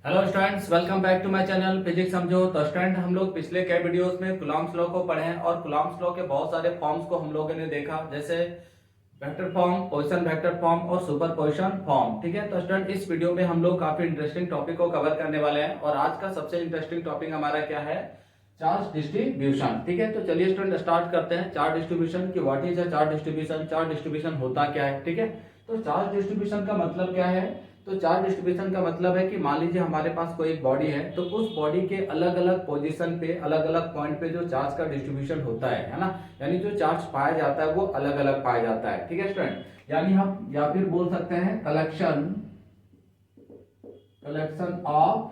Hello students, welcome back to my channel physics समझो। तो student, हम लोग पिछले कई वीडियोस में कूलॉम्स लॉ को पढ़े हैं और कूलॉम्स लॉ के बहुत सारे फॉर्म्स को हम लोगों ने देखा, जैसे vector form, position vector form और सुपरपोजिशन फॉर्म। ठीक है, तो स्टूडेंट इस वीडियो में हम लोग काफी इंटरेस्टिंग टॉपिक को कवर करने वाले हैं और आज का सबसे इंटरेस्टिंग टॉपिक हमारा क्या है? Charge distribution. ठीक है, तो चलिए स्टूडेंट स्टार्ट करते हैं। चार्ज डिस्ट्रीब्यूशन की what is a charge distribution, charge distribution होता क्या है? ठीक है, तो चार्ज डिस्ट्रीब्यूशन का मतलब क्या है? तो चार्ज डिस्ट्रीब्यूशन का मतलब है कि मान लीजिए हमारे पास कोई एक बॉडी है, तो उस बॉडी के अलग अलग पोजीशन पे, अलग अलग पॉइंट पे जो चार्ज का डिस्ट्रीब्यूशन होता है ना, यानी जो चार्ज पाया जाता है वो अलग अलग पाया जाता है। ठीक है स्टूडेंट, यानी हम या फिर बोल सकते हैं collection of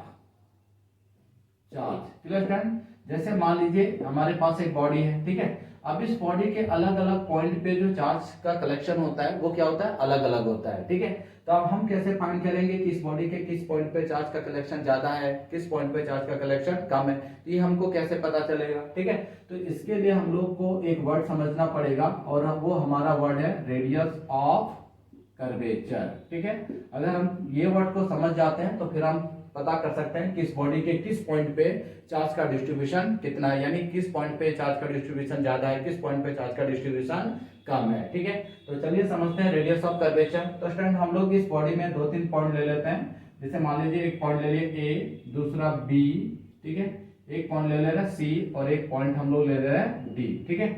charge. Clear student, जैसे मान लीजिए हमारे पास एक बॉडी है, ठीक है, अब इस बॉडी के अलग अलग पॉइंट पे जो चार्ज का कलेक्शन होता है वो क्या होता है? अलग अलग होता है। ठीक है, तो अब हम कैसे फाइंड करेंगे कि इस बॉडी के किस पॉइंट पे चार्ज का कलेक्शन ज्यादा है, किस पॉइंट पे चार्ज का कलेक्शन कम है? ये हमको कैसे पता चलेगा? ठीक है, तो इसके लिए हम लोग को एक वर्ड समझना पड़ेगा और वो हमारा वर्ड है रेडियस ऑफ कर्वेचर। ठीक है, अगर हम ये वर्ड को समझ जाते हैं तो फिर हम पता कर सकते हैं कि इस बॉडी के किस पॉइंट पे चार्ज का डिस्ट्रीब्यूशन कितना है, यानी किस पॉइंट पे चार्ज का डिस्ट्रीब्यूशन ज्यादा है, किस पॉइंट पे चार्ज का डिस्ट्रीब्यूशन कम है। ठीक है, तो चलिए समझते हैं रेडियस ऑफ कर्वेचर। तो स्टूडेंट, हम लोग इस बॉडी में दो तीन पॉइंट ले लेते हैं। जैसे मान लीजिए एक पॉइंट ले लिए ए, दूसरा बी, ठीक है, एक पॉइंट ले ले रहे हैं सी और एक पॉइंट हम लोग ले ले रहे हैं डी। ठीक है,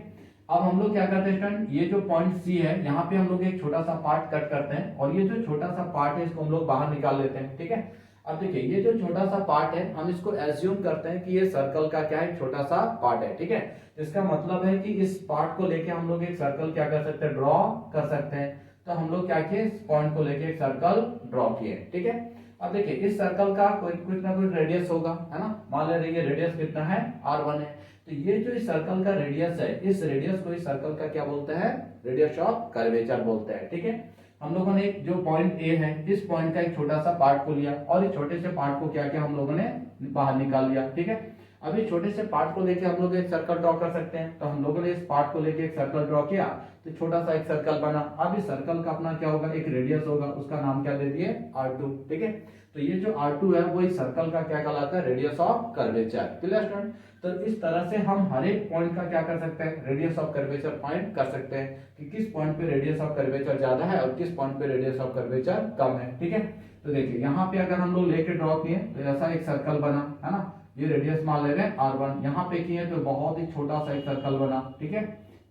अब हम लोग क्या करते हैं स्टूडेंट, ये जो पॉइंट सी है यहाँ पे हम लोग एक छोटा सा पार्ट कट करते हैं और ये जो छोटा सा पार्ट है इसको हम लोग बाहर निकाल लेते हैं। ठीक है, अब देखिए ये जो छोटा सा पार्ट है हम इसको एज्यूम करते हैं कि ये सर्कल का क्या है? छोटा सा पार्ट है। ठीक है, इसका मतलब है कि इस पार्ट को लेके हम लोग एक सर्कल क्या कर सकते हैं? ड्रॉ कर सकते हैं। तो हम लोग क्या किए? इस पॉइंट को लेके एक सर्कल ड्रॉ किए। ठीक है, अब देखिए इस सर्कल का कोई कुछ ना कुछ रेडियस होगा, है ना। मान ले रही है रेडियस कितना है? r1 है। तो ये जो इस सर्कल का रेडियस है, इस रेडियस को इस सर्कल का क्या बोलते हैं? रेडियस ऑफ कर्वेचर बोलते हैं। ठीक है, हम लोगों ने एक जो पॉइंट ए है, इस पॉइंट का एक छोटा सा पार्ट को लिया और इस छोटे से पार्ट को क्या किया? हम लोगों ने बाहर निकाल लिया। ठीक है, अब इस छोटे से पार्ट को लेके हम लोग एक सर्कल ड्रॉ कर सकते हैं। तो हम लोगों ने इस पार्ट को लेके एक सर्कल ड्रॉ किया तो छोटा सा एक सर्कल बना। अब इस सर्कल का अपना क्या होगा? एक रेडियस होगा, उसका नाम क्या दे दिए? r2। ठीक है, तो ये जो r2 है वो इस सर्कल का क्या कहलाता है? Radius of curvature. Clear student, तो इस तरह से हम हर एक पॉइंट का क्या कर सकते हैं? रेडियस ऑफ कर्वेचर फाइंड कर सकते हैं कि किस पॉइंट पे रेडियस ऑफ कर्वेचर ज्यादा है और किस पॉइंट पे रेडियस ऑफ कर्वेचर कम है। ठीक है, तो देखिए यहाँ पे अगर हम लोग लेके ड्रॉ किए तो ऐसा एक सर्कल बना, है ना। ये रेडियस मान ले रहे हैं r1, यहाँ पे किए तो बहुत ही छोटा सा एक सर्कल बना। ठीक है,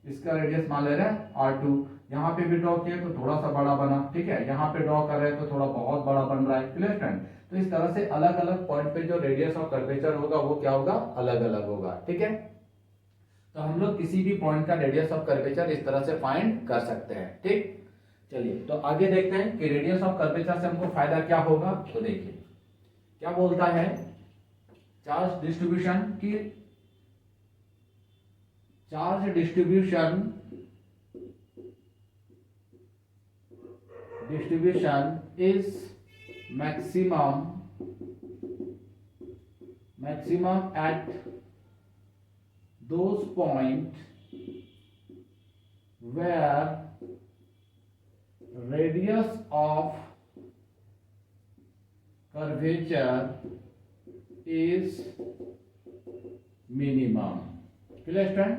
इसका रेडियस मान ले रहे हैं r2। यहाँ पे भी ड्रॉ किए तो थोड़ा सा बड़ा बना। ठीक है, यहाँ पे ड्रॉ कर रहे हैं तो थोड़ा बहुत बड़ा बन रहा है। क्लियर फ्रेंड, तो इस तरह से अलग अलग पॉइंट पे जो रेडियस ऑफ कर्वेचर होगा वो क्या होगा? अलग अलग होगा। ठीक है, तो हम लोग किसी भी पॉइंट का रेडियस ऑफ कर्वेचर इस तरह से फाइंड कर सकते हैं। ठीक, चलिए तो आगे देखते हैं कि रेडियस ऑफ कर्वेचर से हमको फायदा क्या होगा। तो देखिए क्या बोलता है चार्ज डिस्ट्रीब्यूशन की, charge distribution is maximum at those point where radius of curvature is minimum। Clear student,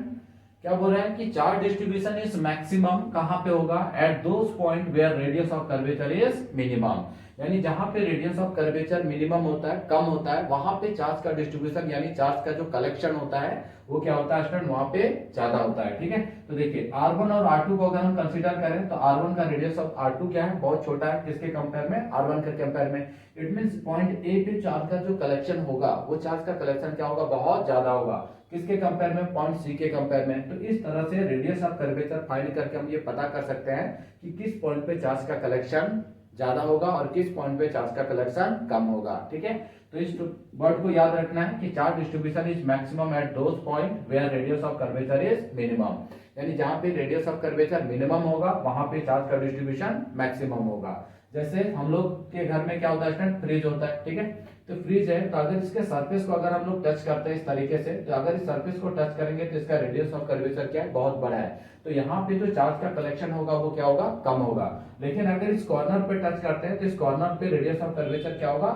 क्या बोल रहा है कि चार्ज डिस्ट्रीब्यूशन इज मैक्सिमम कहां पे होगा? At those point where radius of curvature is minimum, यानी जहां पे रेडियस ऑफ कर्वेचर मिनिमम होता है, कम होता है, वहां पे चार्ज का डिस्ट्रीब्यूशन यानी चार्ज का जो कलेक्शन होता है वो क्या होता है स्टूडेंट? वहां पे ज्यादा होता है। ठीक है, तो देखिए r1 और r2 को अगर हम कंसीडर करें तो r1 का रेडियस ऑफ r2 क्या है? बहुत छोटा है। किसके कंपेयर में? r1 के कंपेयर में। इट मींस पॉइंट ए पे चार्ज का जो कलेक्शन होगा वो चार्ज का कलेक्शन क्या होगा? बहुत ज्यादा होगा। किसके कंपेयर में? पॉइंट सी के कंपेयर में। तो इस तरह से रेडियस ऑफ कर्वेचर फाइंड करके हम ये पता कर सकते हैं कि किस पॉइंट पे चार्ज का कलेक्शन ज्यादा होगा और किस पॉइंट पे चार्ज का कलेक्शन कम होगा। ठीक है, तो इस वर्ड को याद रखना है कि charge distribution is maximum at those point where radius of curvature is minimum, यानी जहां पे रेडियस ऑफ कर्वेचर मिनिमम होगा वहां पे चार्ज का डिस्ट्रीब्यूशन मैक्सिमम होगा। जैसे हम लोग के घर में क्या होता है स्टूडेंट? फ्रिज होता है। ठीक है, तो फ्रिज है तो अगर इसके सरफेस को अगर हम लोग टच करते हैं इस तरीके से, तो अगर इस सरफेस को टच करेंगे तो इसका रेडियस ऑफ कर्वेचर क्या है? बहुत बड़ा है। तो यहाँ पे जो चार्ज का कलेक्शन होगा वो क्या होगा? कम होगा। लेकिन अगर इस कॉर्नर पे टच करते हैं तो इस कॉर्नर पे रेडियस ऑफ कर्वेचर क्या होगा?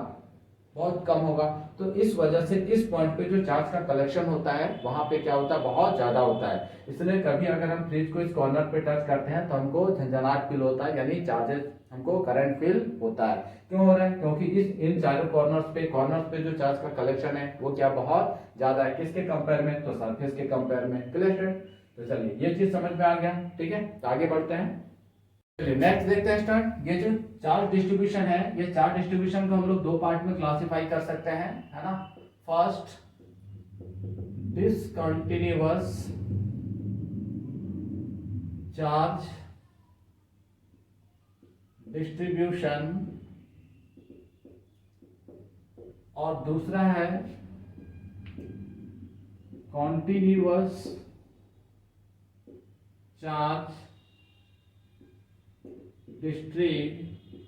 बहुत कम होगा। तो इस वजह से इस पॉइंट पे जो चार्ज का कलेक्शन होता है वहां पे क्या होता है, बहुत ज्यादा होता है। इसलिए कभी अगर हम फ्रिज को इस कॉर्नर पे टच करते हैं तो हमको झंझनाहट फील होता है, यानी चार्जेस हमको करंट फील होता है। क्यों हो रहा है? क्योंकि इस इन चारों कॉर्नर्स पे जो चार्ज का कलेक्शन है वो क्या बहुत ज्यादा है। किसके कंपेयर में? तो सरफेस के कंपेयर में। क्लियर? तो चलिए ये चीज समझ में आ गया। ठीक है, तो आगे बढ़ते हैं। चलिए नेक्स्ट देखते हैं स्टार्ट। ये जो चार्ज डिस्ट्रीब्यूशन है, ये चार्ज डिस्ट्रीब्यूशन को हम लोग दो पार्ट में क्लासिफाई कर सकते हैं, है ना। फर्स्ट, डिसकंटिन्यूअस चार्ज डिस्ट्रीब्यूशन, और दूसरा है continuous charge distribution.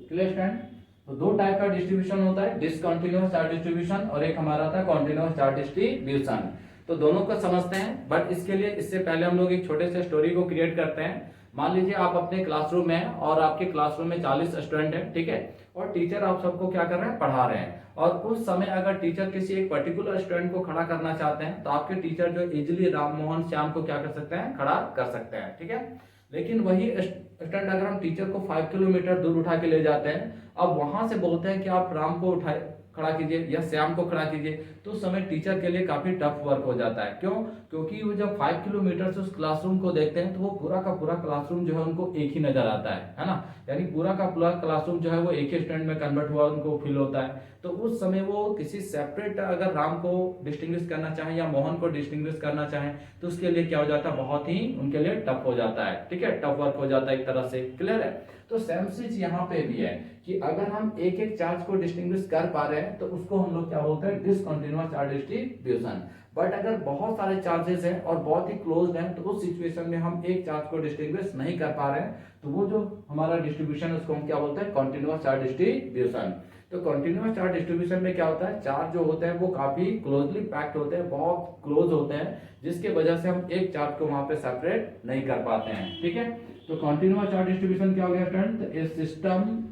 Clear friend? तो दो टाइप का डिस्ट्रीब्यूशन होता है, डिसकंटिन्यूअस चार्ज डिस्ट्रीब्यूशन और एक हमारा था कॉन्टिन्यूअस चार्ज डिस्ट्रीब्यूशन। तो दोनों को समझते हैं, बट इसके लिए इससे पहले हम लोग एक छोटे से स्टोरी को क्रिएट करते हैं। मान लीजिए आप अपने क्लासरूम में हैं और आपके क्लासरूम में 40 स्टूडेंट हैं, ठीक है, और टीचर आप सबको क्या कर रहे हैं, पढ़ा रहे हैं। और उस समय अगर टीचर किसी एक पर्टिकुलर स्टूडेंट को खड़ा करना चाहते हैं तो आपके टीचर जो इजिली राम मोहन श्याम को क्या कर सकते हैं, खड़ा कर सकते हैं। ठीक है, लेकिन वही स्टूडेंट अगर हम टीचर को 5 किलोमीटर दूर उठा के ले जाते हैं, अब वहां से बोलते हैं कि आप राम को उठाए खड़ा कीजिए या श्याम को खड़ा कीजिए, तो उस समय टीचर के लिए काफी टफ वर्क हो जाता है। क्यों? क्योंकि वो जब 5 किलोमीटर से उस क्लासरूम को देखते हैं तो वो पूरा का पूरा क्लासरूम जो है उनको एक ही नजर आता है ना। यानी पूरा का पूरा क्लासरूम जो है वो एक ही स्टूडेंट में कन्वर्ट हुआ उनको फील होता है। तो उस समय वो किसी सेपरेट अगर राम को डिस्टिंग्विश करना चाहे या मोहन को डिस्टिंग्विश करना चाहे तो उसके लिए क्या हो जाता है, बहुत ही उनके लिए टफ हो जाता है। ठीक है, टफ वर्क हो जाता है एक तरह से। क्लियर है? तो सेम चीज यहाँ पे भी है कि अगर हम एक एक चार्ज को डिस्टिंग्विश कर पा रहे हैं तो उसको हम लोग क्या बोलते हैं, डिसकंटिन्यूअस चार्ज डिस्ट्रीब्यूशन। बट अगर बहुत सारे चार्जेस हैं और बहुत ही क्लोज हैं तो उस सिचुएशन में हम एक चार्ज को डिस्टिंग्विश नहीं कर पा रहे हैं, तो वो जो हमारा डिस्ट्रीब्यूशन है उसको हम क्या बोलते हैं, कंटिन्यूअस चार्ज डिस्ट्रीब्यूशन। तो कंटिन्यूअस चार्ज डिस्ट्रीब्यूशन में क्या होता है, चार्ज जो होते हैं वो काफी क्लोजली पैक्ड होते हैं, बहुत क्लोज होते हैं, जिसके वजह से हम एक चार्ज को वहां पे सेपरेट नहीं कर पाते हैं। ठीक है, तो कंटिन्यूअस चार्ज डिस्ट्रीब्यूशन क्या हो गया friend, A system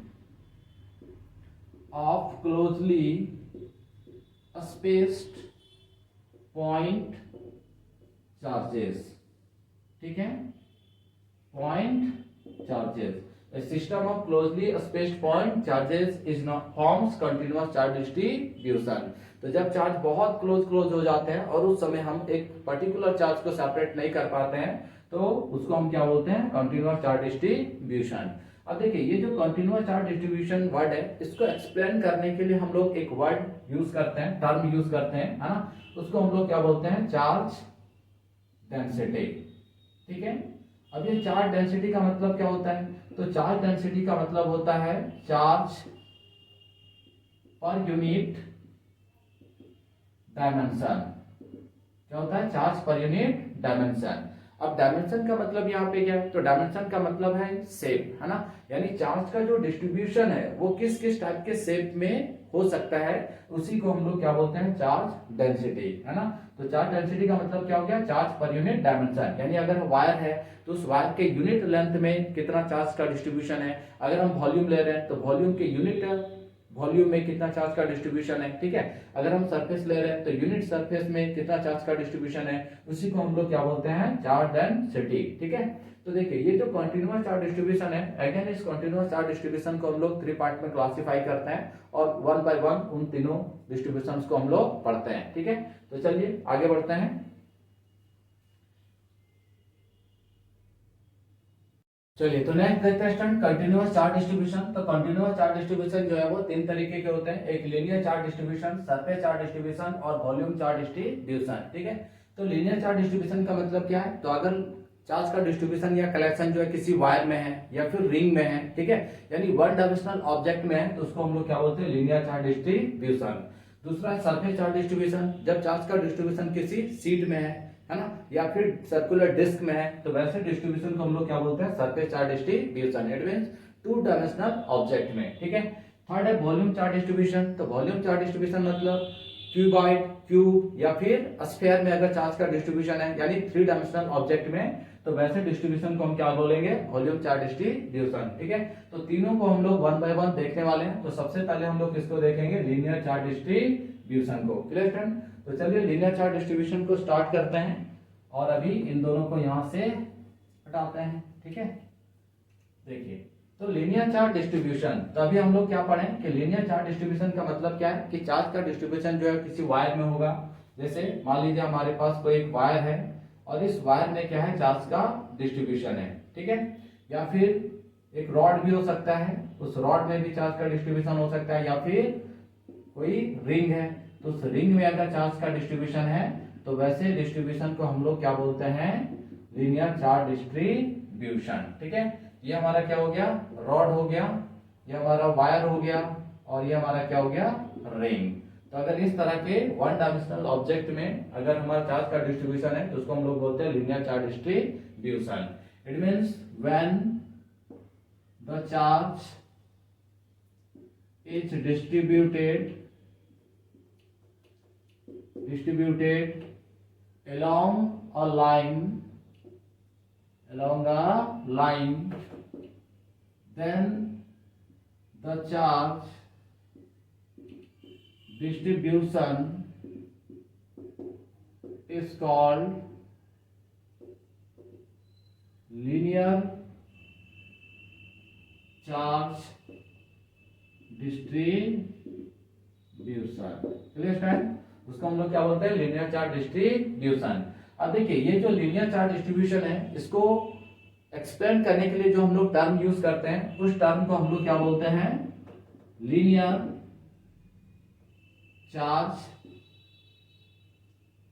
of closely spaced point charges. ठीक है, point charges, a system of closely spaced point charges is not forms continuous charge distribution। तो जब चार्ज बहुत क्लोज हो जाते हैं और उस समय हम एक पर्टिकुलर चार्ज को सेपरेट नहीं कर पाते हैं तो उसको हम क्या बोलते हैं, कंटिन्यूअस चार्ज डिस्ट्रीब्यूशन। अब देखिए ये जो कंटिन्यूअस चार्ज डिस्ट्रीब्यूशन वर्ड है, इसको एक्सप्लेन करने के लिए हम लोग एक वर्ड यूज करते हैं, टर्म यूज करते हैं, है ना। उसको हम लोग क्या बोलते हैं, चार्ज डेंसिटी। ठीक है, अब ये चार्ज डेंसिटी का मतलब क्या होता है, तो चार्ज डेंसिटी का मतलब होता है चार्ज पर यूनिट डायमेंशन। क्या होता है, चार्ज पर यूनिट डायमेंशन। अब डायमेंशन का मतलब यहाँ पे क्या है, तो डायमेंशन का मतलब है शेप, है ना। यानी चार्ज का जो डिस्ट्रीब्यूशन है वो किस किस टाइप के शेप में हो सकता है, उसी को हम लोग क्या बोलते हैं, चार्ज डेंसिटी, है ना। तो चार्ज डेंसिटी का मतलब क्या हो गया, चार्ज पर यूनिट डायमेंशन। यानी अगर वायर है तो उस वायर के यूनिट लेंथ में कितना चार्ज का डिस्ट्रीब्यूशन है। अगर हम वॉल्यूम ले रहे हैं तो वॉल्यूम के यूनिट वॉल्यूम में कितना चार्ज का डिस्ट्रीब्यूशन है। ठीक है, अगर हम सरफेस ले रहे हैं तो यूनिट सरफेस में कितना चार्ज का डिस्ट्रीब्यूशन है, उसी को हम लोग क्या बोलते हैं, चार्ज डेंसिटी। ठीक है, तो देखिए ये जो कंटिन्यूअस चार्ज डिस्ट्रीब्यूशन है, अगेन इस कंटिन्यूअस चार्ज डिस्ट्रीब्यूशन को हम लोग 3 पार्ट में क्लासिफाई करते हैं और 1 बाय 1 उन तीनों डिस्ट्रीब्यूशंस को हम लोग पढ़ते हैं। ठीक है, तो चलिए आगे बढ़ते हैं। चलिए तो नेक्स्ट देखते हैं स्टूडेंट, कंटिन्यूअस चार्ज डिस्ट्रीब्यूशन। तो कंटिन्यूअस चार्ज डिस्ट्रीब्यूशन जो है वो 3 तरीके के होते हैं, एक linear charge distribution, surface charge distribution और वॉल्यूम चार्ज डिस्ट्रीब्यूशन। ठीक है, तो लीनियर चार्ज डिस्ट्रीब्यूशन का मतलब क्या है, तो अगर चार्ज का डिस्ट्रीब्यूशन या कलेक्शन जो है किसी वायर में है या फिर रिंग में है, ठीक है, यानी वन डायमेंशनल ऑब्जेक्ट में है, तो उसको हम लोग क्या बोलते हैं, लीनियर चार्ज डिस्ट्रीब्यूशन। दूसरा है सरफेस चार्ज डिस्ट्रीब्यूशन, जब चार्ज का डिस्ट्रीब्यूशन किसी शीट में है ना, या फिर सर्कुलर डिस्क में है, तो वैसे डिस्ट्रीब्यूशन को हम लोग क्या बोलते हैं, surface charge distribution. It means 2 dimensional object में। ठीक है, थर्ड है वॉल्यूम चार्ज डिस्ट्रीब्यूशन। तो वॉल्यूम चार्ज डिस्ट्रीब्यूशन मतलब क्यूबॉइड, क्यूब या फिर स्फीयर में अगर चार्ज का डिस्ट्रीब्यूशन है, यानी 3 डायमेंशनल ऑब्जेक्ट में तो वैसे डिस्ट्रीब्यूशन को हम क्या बोलेंगे, वॉल्यूम चार्ज डिस्ट्रीब्यूशन। ठीक है, तो तीनों को हम लोग वन बाय वन देखने वाले हैं। तो सबसे पहले हम लोग किसको देखेंगे, लीनियर चार्ज डिस्ट्रीब्यूशन को। क्लियर फ्रेंड, तो चलिए लीनियर चार्ज डिस्ट्रीब्यूशन को स्टार्ट करते हैं और अभी इन दोनों को यहां से हटाते हैं। ठीक है, देखिए तो लीनियर चार्ज डिस्ट्रीब्यूशन, तो अभी हम लोग क्या पढ़े कि लीनियर चार्ज डिस्ट्रीब्यूशन का मतलब क्या है कि चार्ज का डिस्ट्रीब्यूशन जो है किसी वायर में होगा। जैसे मान लीजिए हमारे पास कोई एक वायर है और इस वायर में क्या है, चार्ज का डिस्ट्रीब्यूशन है। ठीक है, या फिर एक रॉड भी हो सकता है, उस रॉड में भी चार्ज का डिस्ट्रीब्यूशन हो सकता है, या फिर कोई रिंग है तो उस रिंग में अगर चार्ज का डिस्ट्रीब्यूशन है तो वैसे डिस्ट्रीब्यूशन को हम लोग क्या बोलते हैं, लीनियर चार्ज डिस्ट्रीब्यूशन। ठीक है, ये हमारा क्या हो गया, रॉड हो गया, ये हमारा वायर हो गया और ये हमारा क्या हो गया, रिंग। तो अगर इस तरह के वन डायमेंशनल ऑब्जेक्ट में अगर हमारा चार्ज का डिस्ट्रीब्यूशन है तो उसको हम लोग बोलते हैं linear charge distribution. It means when the charge is distributed along a line, then the charge distribution is called linear charge distribution। Clear friend, उसको हम लोग क्या बोलते हैं, लीनियर चार्ज डिस्ट्रीब्यूशन। अब देखिए ये जो लीनियर चार्ज डिस्ट्रीब्यूशन है इसको एक्सप्लेन करने के लिए जो हम लोग टर्म यूज करते हैं उस टर्म को हम लोग क्या बोलते हैं, लीनियर चार्ज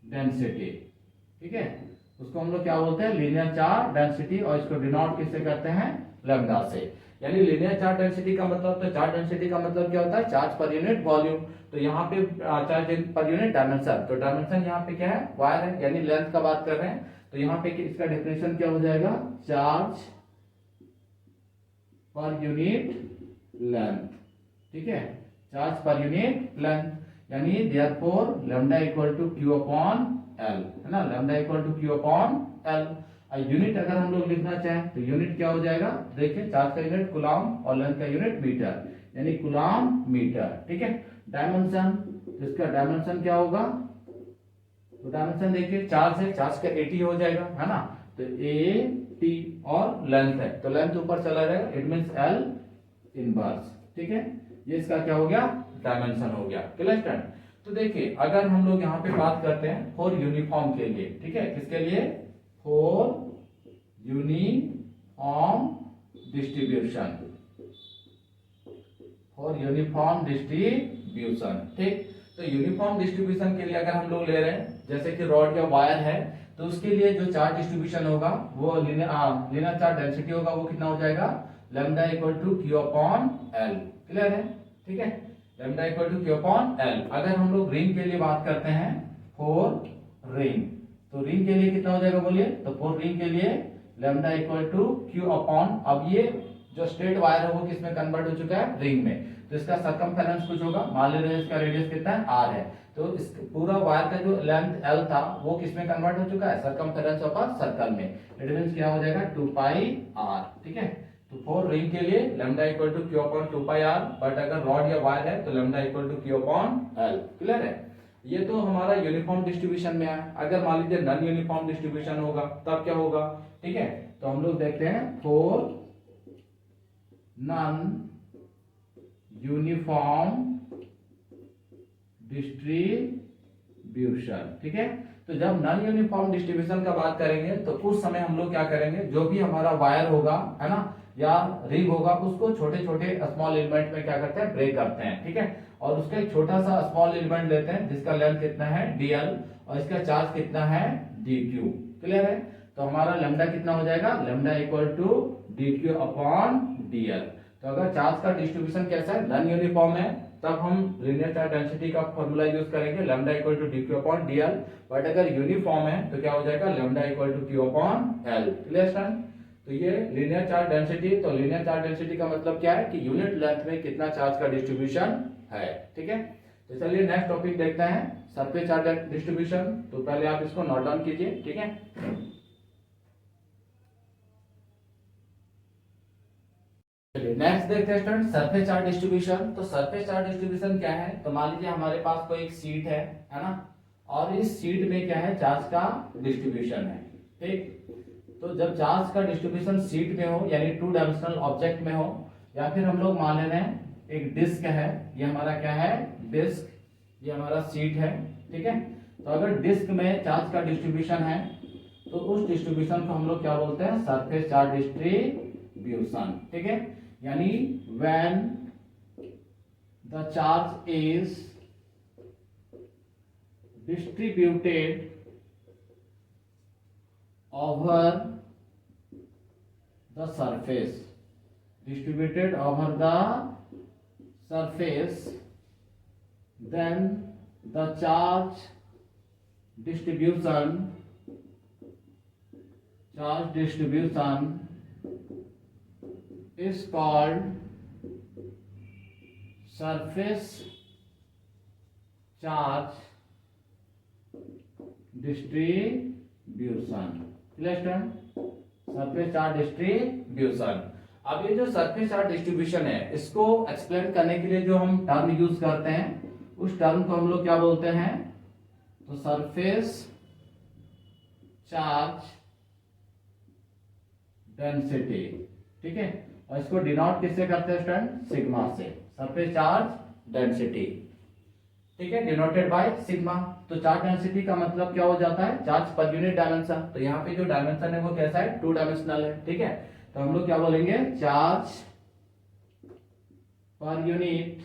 डेंसिटी। ठीक है, उसको हम लोग क्या बोलते हैं, लीनियर चार्ज डेंसिटी, और इसको डिनोट किससे करते हैं, लैम्डा से। यानी लीनियर चार्ज डेंसिटी का मतलब, तो चार्ज डेंसिटी का मतलब क्या होता है, चार्ज पर यूनिट वॉल्यूम। तो यहाँ पे चार्ज पर यूनिट डायमेंशन, तो डायमेंशन यहाँ पे क्या है, वायर है, यानी लेंथ का बात कर रहे हैं। तो यहाँ पे इसका डेफिनेशन क्या हो जाएगा, चार्ज पर यूनिट लेंथ। ठीक है, चार्ज पर यूनिट लेंथ, यानी therefore lambda equal to Q upon L, है ना, lambda equal to Q upon L. Unit अगर हम लोग लिखना चाहें तो यूनिट क्या हो जाएगा, देखिए चार्ज का यूनिट कूलम्ब और लेंथ का यूनिट मीटर, यानी कूलम्ब मीटर। ठीक है, डायमेंशन, इसका डायमेंशन क्या होगा, तो डायमेंशन देखिए चार्ज है, चार्ज का 80 हो जाएगा, है ना, तो AT, और लेंथ है तो लेंथ ऊपर चला जाएगा, इट मींस L इनवर्स। ठीक है, ये इसका क्या हो गया, डायमेंशन हो गया। क्लियर फ्रेंड, तो देखिए अगर हम लोग यहाँ पे बात करते हैं फॉर यूनिफॉर्म के लिए, ठीक है, किसके लिए, for uniform distribution, for uniform distribution. ठीक, तो यूनिफॉर्म डिस्ट्रीब्यूशन के लिए अगर हम लोग ले रहे हैं जैसे कि रॉड या वायर है तो उसके लिए जो चार्ज डिस्ट्रीब्यूशन होगा वो लीनियर चार्ज डेंसिटी होगा, वो कितना हो जाएगा, lambda equal to Q upon L. Clear है, ठीक है, lambda equal to Q upon L. अगर हम लोग रिंग के लिए बात करते हैं, फॉर रिंग, तो रिंग के लिए कितना हो जाएगा बोलिए, तो फॉर रिंग के लिए lambda equal to Q upon, अब ये जो स्ट्रेट वायर है वो किसमें कन्वर्ट हो चुका है, रिंग में, तो इसका सर्कमफेरेंस कुछ होगा, मान लीजिए इसका रेडियस कितना है, r है, तो इस पूरा वायर का जो लेंथ l था वो किसमें कन्वर्ट हो चुका है, सर्कमफेरेंस ऑफ अ सर्कल में, इट मींस क्या हो जाएगा 2 पाई r। ठीक है, तो फॉर रिंग के लिए lambda equal to Q upon 2 pi r, but अगर रॉड या वायर है तो lambda equal to Q upon l। Clear है, ये तो हमारा यूनिफॉर्म डिस्ट्रीब्यूशन में है। अगर मान लीजिए नॉन यूनिफॉर्म डिस्ट्रीब्यूशन होगा तब क्या होगा, ठीक है, तो हम लोग देखते हैं फॉर नॉन यूनिफॉर्म डिस्ट्रीब्यूशन। ठीक है, तो जब नॉन यूनिफॉर्म डिस्ट्रीब्यूशन का बात करेंगे तो उस समय हम लोग क्या करेंगे, जो भी हमारा वायर होगा, है ना, या रिंग होगा, उसको छोटे छोटे स्मॉल एलिमेंट में क्या करते हैं, ब्रेक करते हैं। ठीक है, और उसका एक छोटा सा स्मॉल एलिमेंट लेते हैं जिसका लेंथ कितना है dl और इसका चार्ज कितना है dq। क्लियर है, तो हमारा लैम्डा कितना हो जाएगा, lambda equal to dq upon dl। तो अगर चार्ज का डिस्ट्रीब्यूशन कैसा है, नॉन यूनिफॉर्म है, तब हम लीनियर चार्ज डेंसिटी का फॉर्मूला यूज करेंगे, lambda equal to dq upon dl। But अगर यूनिफॉर्म है तो क्या हो जाएगा, lambda equal to q upon l। Clear stand, तो ये लीनियर चार्ज डेंसिटी, तो लीनियर चार्ज डेंसिटी का मतलब क्या है कि यूनिट लेंथ में कितना चार्ज का डिस्ट्रीब्यूशन है। ठीक है, तो चलिए नेक्स्ट टॉपिक देखते हैं, सरफेस चार्ज डिस्ट्रीब्यूशन। तो पहले आप इसको नोट डाउन कीजिए। ठीक है, चलिए नेक्स्ट देखते हैं स्टूडेंट सरफेस चार्ज डिस्ट्रीब्यूशन। तो सरफेस चार्ज डिस्ट्रीब्यूशन क्या है, तो मान लीजिए हमारे पास कोई एक शीट है ना, और इस शीट में क्या है, चार्ज का डिस्ट्रीब्यूशन है। ठीक, तो जब चार्ज का डिस्ट्रीब्यूशन शीट में हो यानी टू डायमेंशनल ऑब्जेक्ट में हो, या फिर हम लोग मान ले रहे हैं एक डिस्क है, ये हमारा क्या है डिस्क, ये हमारा शीट है। ठीक है, तो अगर डिस्क में चार्ज का डिस्ट्रीब्यूशन है तो उस डिस्ट्रीब्यूशन को हम लोग क्या बोलते हैं, सरफेस चार्ज डिस्ट्रीब्यूशन। ठीक है, यानी when the charge is distributed over the surface, distributed over the surface, then the charge distribution is called surface charge distribution। Clear? Surface charge distribution. अब ये जो सरफेस चार्ज डिस्ट्रीब्यूशन है, इसको explain करने के लिए जो हम टर्म यूज करते हैं, उस टर्म को हम लोग क्या बोलते हैं, तो सरफेस चार्ज डेंसिटी। ठीक है, और इसको डिनोट किससे करते हैं स्टूडेंट, सिग्मा से, सरफेस चार्ज डेंसिटी। ठीक है, डिनोटेड बाय सिग्मा। तो चार्ज डेंसिटी का मतलब क्या हो जाता है, चार्ज पर यूनिट डायमेंशन। तो यहाँ पे जो डायमेंशन है वो कैसा है, टू डायमेंशनल है। ठीक है, तो हम लोग क्या बोलेंगे, चार्ज पर यूनिट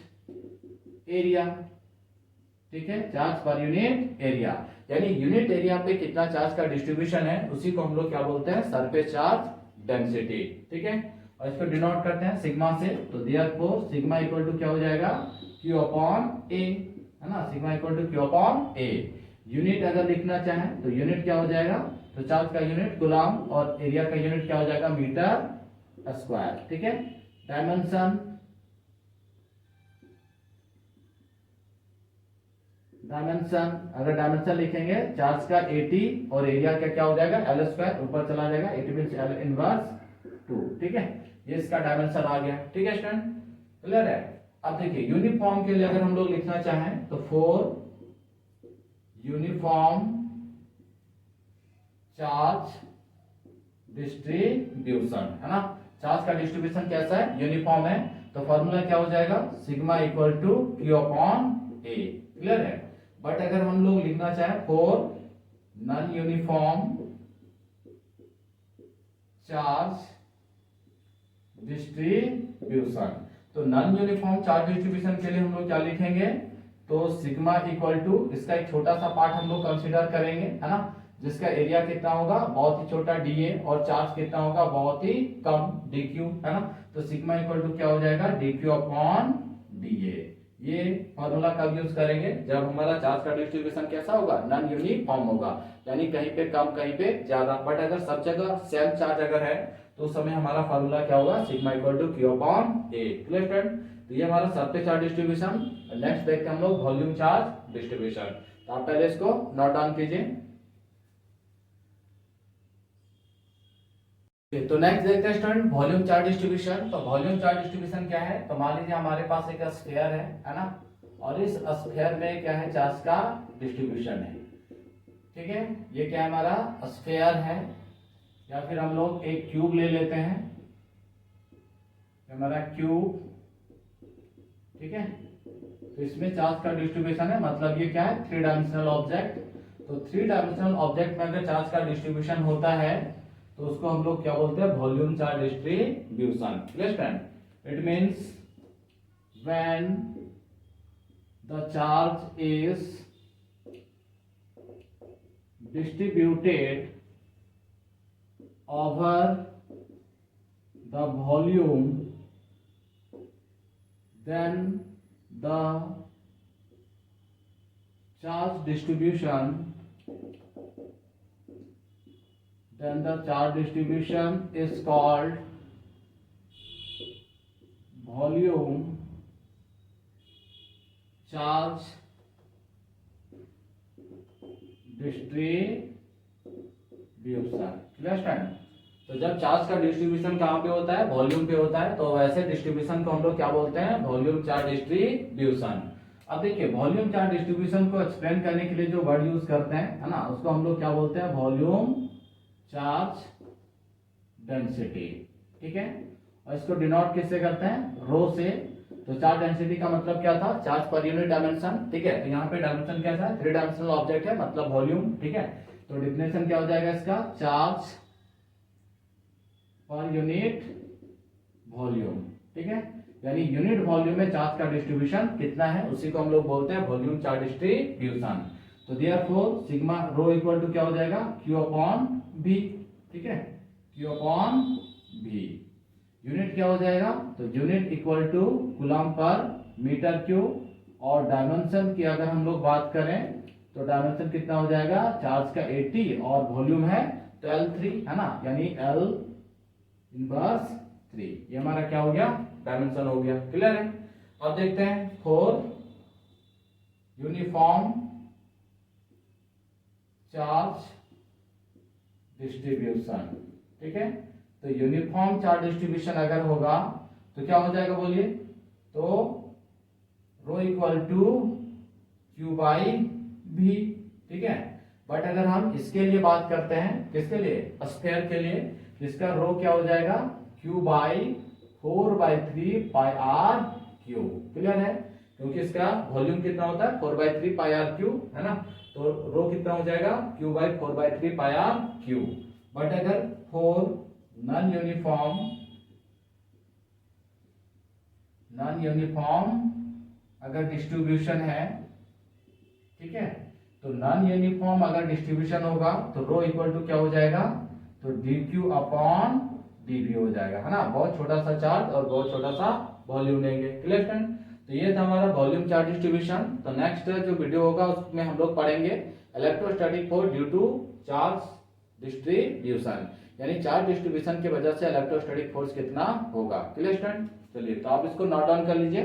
एरिया। ठीक है, चार्ज पर यूनिट एरिया, यानी यूनिट एरिया पे कितना चार्ज का डिस्ट्रीब्यूशन है, उसी को हम लोग क्या बोलते हैं, सरफेस चार्ज डेंसिटी। ठीक है, और इसको डिनोट करते हैं सिग्मा से। तो देयरफॉर सिग्मा इक्वल टू क्या हो जाएगा, Q अपॉन A, है ना, sigma equal to Q upon A। Unit अगर लिखना चाहें तो यूनिट क्या हो जाएगा, तो चार्ज का यूनिट कूलम और एरिया का यूनिट क्या हो जाएगा, मीटर स्क्वायर। ठीक है, डायमेंशन अगर डायमेंशन लिखेंगे चार्ज का 80 और एरिया का क्या हो जाएगा, L स्क्वायर, ऊपर चला जाएगा, 80 मींस L इनवर्स 2। ठीक है, ये इसका डायमेंशन आ गया। ठीक है स्टूडेंट, क्लियर है? अब देखिए यूनिफॉर्म के लिए अगर हम लोग लिखना चाहें तो फॉर यूनिफॉर्म चार्ज डिस्ट्रीब्यूशन, है ना, चार्ज का डिस्ट्रीब्यूशन कैसा है, यूनिफॉर्म है, तो फॉर्मूला क्या हो जाएगा, sigma equal to Q upon A। Clear है? बट अगर हम लोग लिखना चाहें for non uniform charge distribution, तो नॉन यूनिफॉर्म चार्ज डिस्ट्रीब्यूशन के लिए हम लोग क्या लिखेंगे, तो सिग्मा इक्वल टू, इसका एक छोटा सा पार्ट हम लोग कंसीडर करेंगे, है ना, जिसका एरिया कितना होगा, बहुत ही छोटा dA, और चार्ज कितना होगा, बहुत ही कम dQ, है ना। तो सिग्मा इक्वल टू क्या हो जाएगा, dQ अपॉन dA। ये फॉर्मूला कब यूज करेंगे, जब हमारा चार्ज का डिस्ट्रीब्यूशन कैसा होगा, नॉन यूनिफॉर्म होगा, यानी कहीं पे कम कहीं पे ज्यादा। बट अगर सब जगह सेम चार्ज अगर है तो उस समय हमारा फॉर्मूला क्या होगा, sigma equal to Q upon A। Clear friend? तो ये हमारा सरफेस चार्ज डिस्ट्रीब्यूशन। नेक्स्ट देखते हैं हम लोग वॉल्यूम चार्ज डिस्ट्रीब्यूशन। तो आप पहले इसको नोट डाउन कीजिए। तो नेक्स्ट देखते हैं स्टूडेंट वॉल्यूम चार्ज डिस्ट्रीब्यूशन। तो वॉल्यूम चार्ज डिस्ट्रीब्यूशन क्या है, तो मान लीजिए हमारे पास एक स्फीयर है ना, और इस स्फीयर में क्या है, चार्ज का डिस्ट्रीब्यूशन है। ठीक है, ये क्या है, हमारा स्फीयर है, या फिर हम लोग एक क्यूब ले लेते हैं, हमारा क्यूब। ठीक है, तो इसमें चार्ज का डिस्ट्रीब्यूशन है, मतलब ये क्या है, थ्री डायमेंशनल ऑब्जेक्ट। तो थ्री डायमेंशनल ऑब्जेक्ट में अगर चार्ज का डिस्ट्रीब्यूशन होता है तो उसको हम लोग क्या बोलते हैं, volume charge distribution. Clear friend? It means when the charge is distributed over the volume, then the charge distribution is called volume charge distribution। Clear? तो जब चार्ज का डिस्ट्रीब्यूशन कहाँ पे होता है, वॉल्यूम पे होता है, तो वैसे डिस्ट्रीब्यूशन को हम लोग क्या बोलते हैं, वॉल्यूम चार्ज डिस्ट्रीब्यूशन। अब देखिए वॉल्यूम चार्ज डिस्ट्रीब्यूशन को एक्सप्लेन करने के लिए जो वर्ड यूज करते हैं, है ना, उसको हम लोग क्या बोलते हैं, वॉल्यूम चार्ज डेंसिटी। ठीक है, और इसको डिनोट किससे करते हैं, रो से। तो चार्ज डेंसिटी का मतलब क्या था, चार्ज पर यूनिट डायमेंशन। ठीक है, तो यहाँ पे डायमेंशन कैसा है, 3 डायमेंशनल ऑब्जेक्ट है, मतलब वॉल्यूम। ठीक है, तो डिफिनेशन क्या हो जाएगा इसका, चार्ज पर यूनिट वॉल्यूम। ठीक है, यानी यूनिट वॉल्यूम में चार्ज का डिस्ट्रीब्यूशन कितना है, उसी को हम लोग बोलते हैं वॉल्यूम चार्ज डिस्ट्रीब्यूशन। तो therefore sigma rho equal to क्या हो जाएगा, Q अपॉन V। ठीक है, Q अपॉन V। यूनिट क्या हो जाएगा, तो unit equal to coulomb per metre cube. और डायमेंशन की अगर हम लोग बात करें तो डायमेंशन कितना हो जाएगा, चार्ज का 80 और वॉल्यूम है तो L3, है ना, यानी L इनवर्स 3। ये हमारा क्या हो गया, डायमेंशन हो गया। क्लियर है। अब देखते हैं फॉर यूनिफॉर्म चार्ज डिस्ट्रीब्यूशन। ठीक है, तो यूनिफॉर्म चार्ज डिस्ट्रीब्यूशन अगर होगा तो क्या हो जाएगा बोलिए, तो rho equal to Q by V। ठीक है, बट अगर हम इसके लिए बात करते हैं, किसके लिए, स्फीयर के लिए, इसका रो क्या हो जाएगा, Q by 4/3 pi r cube. Clear है, क्योंकि इसका वॉल्यूम कितना होता है, 4/3 पाई आर क्यू, है ना, तो रो कितना हो जाएगा, Q by 4/3 pi r cube. But अगर फॉर नॉन यूनिफॉर्म अगर डिस्ट्रीब्यूशन है, ठीक है, तो नॉन यूनिफॉर्म अगर डिस्ट्रीब्यूशन होगा तो रो इक्वल टू क्या हो जाएगा, तो dq अपॉन dv हो जाएगा, है ना, बहुत छोटा सा चार्ज और बहुत छोटा सा वॉल्यूम लेंगे। क्लियर फ्रेंड, तो ये था हमारा वॉल्यूम चार्ज डिस्ट्रीब्यूशन। तो नेक्स्ट जो वीडियो होगा उसमें हम लोग पढ़ेंगे electrostatic force due to charge distribution, यानी चार्ज डिस्ट्रीब्यूशन की वजह से इलेक्ट्रोस्टैटिक फोर्स कितना होगा। क्लियर फ्रेंड, चलिए तो आप इसको नोट डाउन कर लीजिए।